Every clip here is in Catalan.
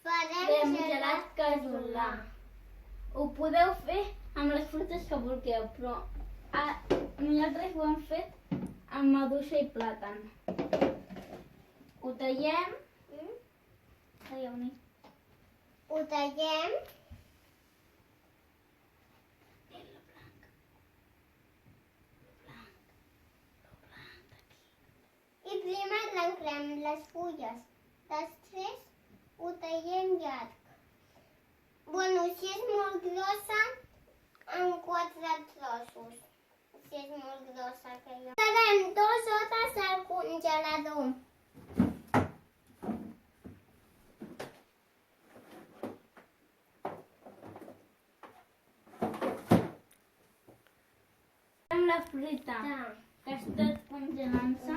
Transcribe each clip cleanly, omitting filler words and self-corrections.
Farem gelat casolà. Ho podeu fer amb les fruites que vulgueu, però nosaltres ho hem fet amb maduixa i plàtan. Ho tallem. Ho tallem. I primer arrenquem les fulles. Després ho tallem llarg. Bueno, si és molt grossa, en 4 trossos. Si és molt grossa que jo. Posarem 2 hores al congelador. La fruita que està congelant-se.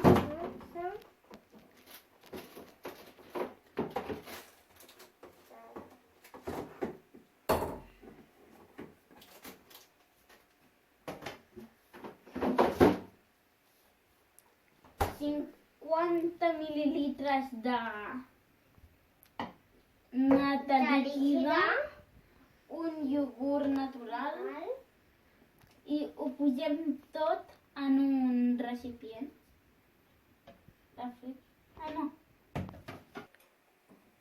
$50 mil·lilitres de nata líquida, un iogurt natural i ho posem tot en un recipient.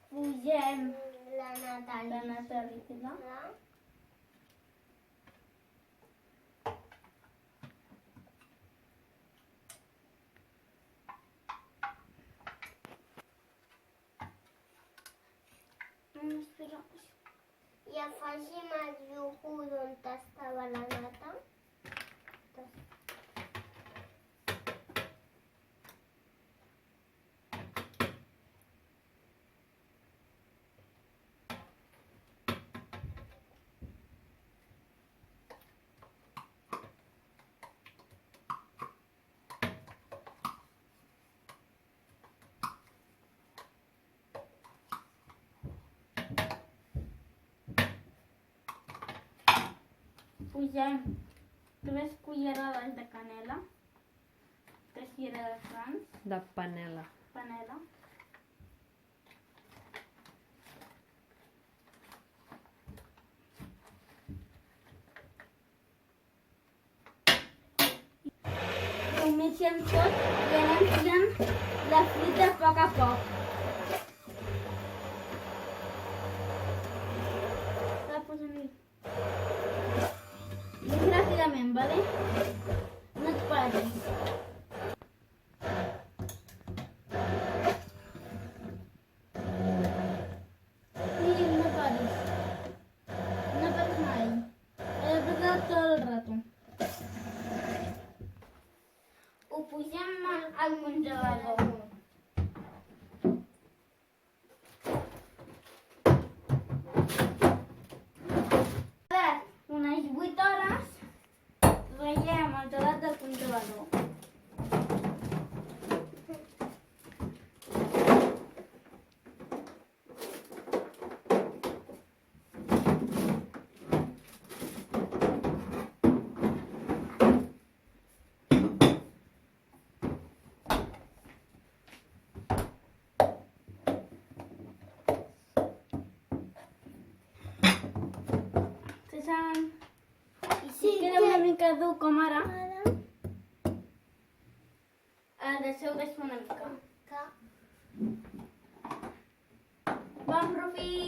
Posem La nata líquida. I afegim el iogurt on estava la nata. Posem 3 cullerades de canela, 3 cullerades grans, De panela. panela. Ho mixem tot i anem posant la fruita a poc a poc. La posem-hi. Més ràpidament, vale? No et paris. Sí, no paris. No paris mai. He de posar tot el rato. Ho posem al congelador. Unes 8 hores traiem el gelat del congelador. Si queda una mica dur com ara, deixeu desfer una mica. Bon profit!